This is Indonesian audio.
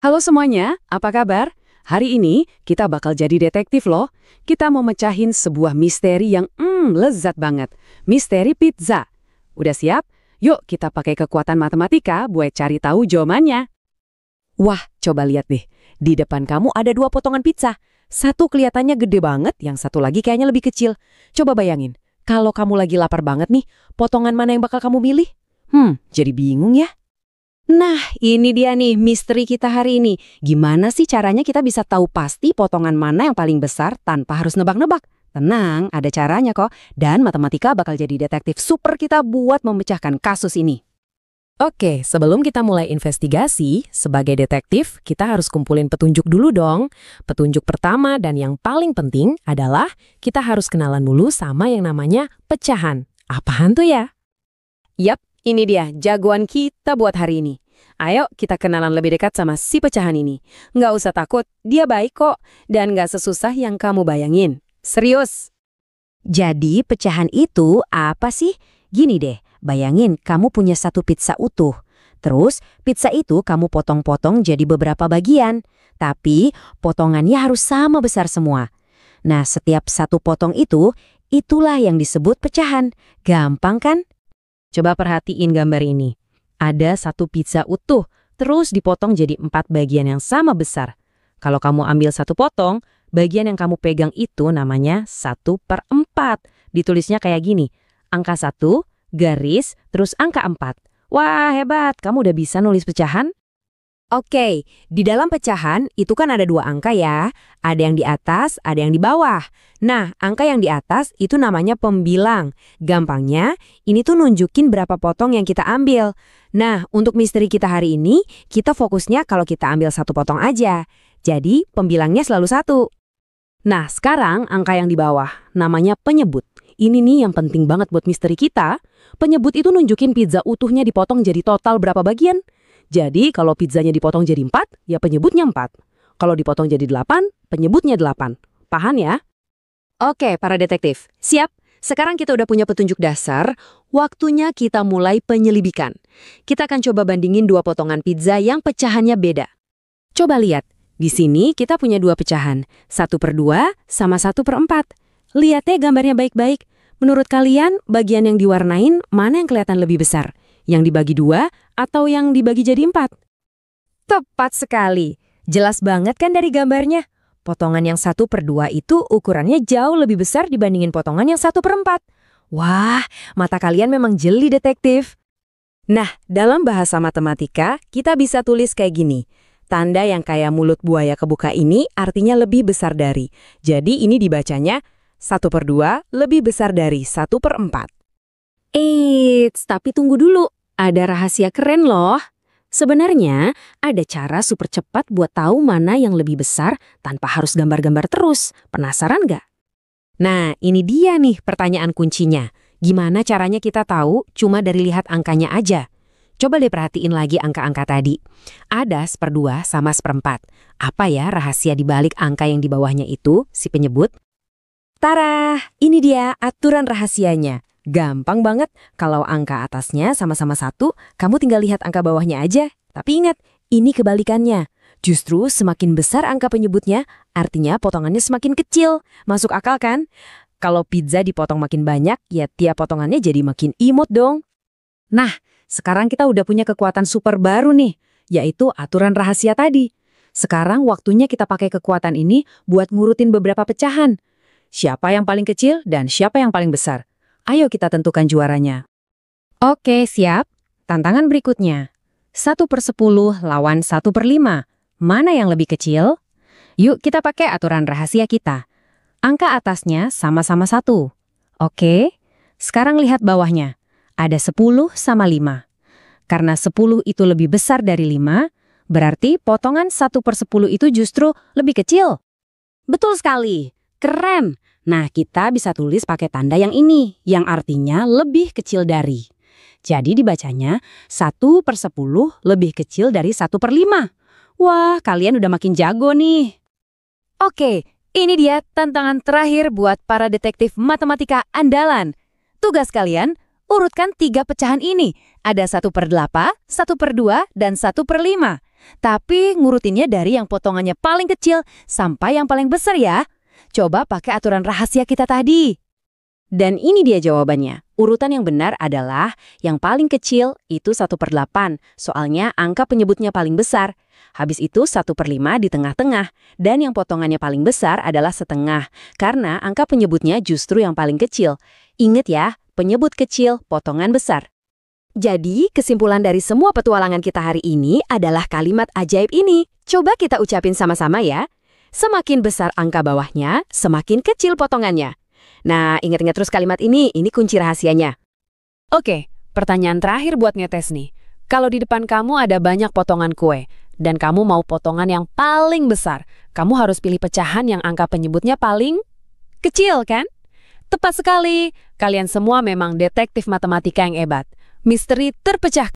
Halo semuanya, apa kabar? Hari ini kita bakal jadi detektif loh. Kita mau mecahin sebuah misteri yang lezat banget. Misteri pizza. Udah siap? Yuk kita pakai kekuatan matematika buat cari tahu jawabannya. Wah, coba lihat deh. Di depan kamu ada dua potongan pizza. Satu kelihatannya gede banget, yang satu lagi kayaknya lebih kecil. Coba bayangin, kalau kamu lagi lapar banget nih, potongan mana yang bakal kamu milih? Jadi bingung ya. Nah, ini dia nih misteri kita hari ini. Gimana sih caranya kita bisa tahu pasti potongan mana yang paling besar tanpa harus nebak-nebak? Tenang, ada caranya kok. Dan matematika bakal jadi detektif super kita buat memecahkan kasus ini. Oke, sebelum kita mulai investigasi, sebagai detektif, kita harus kumpulin petunjuk dulu dong. Petunjuk pertama dan yang paling penting adalah kita harus kenalan dulu sama yang namanya pecahan. Apaan tuh ya? Yap, ini dia jagoan kita buat hari ini. Ayo kita kenalan lebih dekat sama si pecahan ini. Nggak usah takut, dia baik kok. Dan nggak sesusah yang kamu bayangin. Serius. Jadi pecahan itu apa sih? Gini deh, bayangin kamu punya satu pizza utuh. Terus pizza itu kamu potong-potong jadi beberapa bagian. Tapi potongannya harus sama besar semua. Nah, setiap satu potong itu, itulah yang disebut pecahan. Gampang kan? Coba perhatiin gambar ini. Ada satu pizza utuh, terus dipotong jadi 4 bagian yang sama besar. Kalau kamu ambil satu potong, bagian yang kamu pegang itu namanya 1/4. Ditulisnya kayak gini, angka 1, garis, terus angka 4. Wah, hebat, kamu udah bisa nulis pecahan? Oke, di dalam pecahan itu kan ada dua angka ya. Ada yang di atas, ada yang di bawah. Nah, angka yang di atas itu namanya pembilang. Gampangnya, ini tuh nunjukin berapa potong yang kita ambil. Nah, untuk misteri kita hari ini, kita fokusnya kalau kita ambil satu potong aja. Jadi, pembilangnya selalu 1. Nah, sekarang angka yang di bawah, namanya penyebut. Ini nih yang penting banget buat misteri kita. Penyebut itu nunjukin pizza utuhnya dipotong jadi total berapa bagian. Jadi, kalau pizzanya dipotong jadi 4, ya penyebutnya 4. Kalau dipotong jadi 8, penyebutnya 8. Paham ya? Oke, para detektif, siap? Sekarang kita udah punya petunjuk dasar, waktunya kita mulai penyelidikan. Kita akan coba bandingin dua potongan pizza yang pecahannya beda. Coba lihat, di sini kita punya dua pecahan, 1/2 sama 1/4. Lihat ya gambarnya baik-baik. Menurut kalian, bagian yang diwarnain mana yang kelihatan lebih besar? Yang dibagi 2 atau yang dibagi jadi 4? Tepat sekali. Jelas banget kan dari gambarnya? Potongan yang 1/2 itu ukurannya jauh lebih besar dibandingin potongan yang 1/4. Wah, mata kalian memang jeli detektif. Nah, dalam bahasa matematika, kita bisa tulis kayak gini. Tanda yang kayak mulut buaya kebuka ini artinya lebih besar dari. Jadi ini dibacanya 1/2 lebih besar dari 1/4. Eits, tapi tunggu dulu. Ada rahasia keren loh. Sebenarnya, ada cara super cepat buat tahu mana yang lebih besar tanpa harus gambar-gambar terus. Penasaran nggak? Nah, ini dia nih pertanyaan kuncinya. Gimana caranya kita tahu cuma dari lihat angkanya aja? Coba deh perhatiin lagi angka-angka tadi. Ada 1/2 sama 1/4. Apa ya rahasia di balik angka yang di bawahnya itu, si penyebut? Tara, ini dia aturan rahasianya. Gampang banget, kalau angka atasnya sama-sama 1, kamu tinggal lihat angka bawahnya aja. Tapi ingat, ini kebalikannya. Justru semakin besar angka penyebutnya, artinya potongannya semakin kecil. Masuk akal kan? Kalau pizza dipotong makin banyak, ya tiap potongannya jadi makin imut dong. Nah, sekarang kita udah punya kekuatan super baru nih, yaitu aturan rahasia tadi. Sekarang waktunya kita pakai kekuatan ini buat ngurutin beberapa pecahan. Siapa yang paling kecil dan siapa yang paling besar? Ayo kita tentukan juaranya. Oke, siap. Tantangan berikutnya. 1/10 lawan 1/5. Mana yang lebih kecil? Yuk kita pakai aturan rahasia kita. Angka atasnya sama-sama 1. Oke, sekarang lihat bawahnya. Ada 10 sama 5. Karena 10 itu lebih besar dari 5, berarti potongan 1/10 itu justru lebih kecil. Betul sekali. Keren. Nah, kita bisa tulis pakai tanda yang ini, yang artinya lebih kecil dari. Jadi dibacanya 1/10 lebih kecil dari 1/5. Wah, kalian udah makin jago nih. Oke, ini dia tantangan terakhir buat para detektif matematika andalan. Tugas kalian, urutkan 3 pecahan ini. Ada 1/8, 1/2, dan 1/5. Tapi ngurutinnya dari yang potongannya paling kecil sampai yang paling besar ya. Coba pakai aturan rahasia kita tadi. Dan ini dia jawabannya. Urutan yang benar adalah yang paling kecil itu 1/8, soalnya angka penyebutnya paling besar. Habis itu 1/5 di tengah-tengah, dan yang potongannya paling besar adalah setengah, karena angka penyebutnya justru yang paling kecil. Ingat ya, penyebut kecil, potongan besar. Jadi, kesimpulan dari semua petualangan kita hari ini adalah kalimat ajaib ini. Coba kita ucapin sama-sama ya. Semakin besar angka bawahnya, semakin kecil potongannya. Nah, ingat-ingat terus kalimat ini kunci rahasianya. Oke, pertanyaan terakhir buat ngetes nih. Kalau di depan kamu ada banyak potongan kue, dan kamu mau potongan yang paling besar, kamu harus pilih pecahan yang angka penyebutnya paling kecil, kan? Tepat sekali, kalian semua memang detektif matematika yang hebat. Misteri terpecahkan.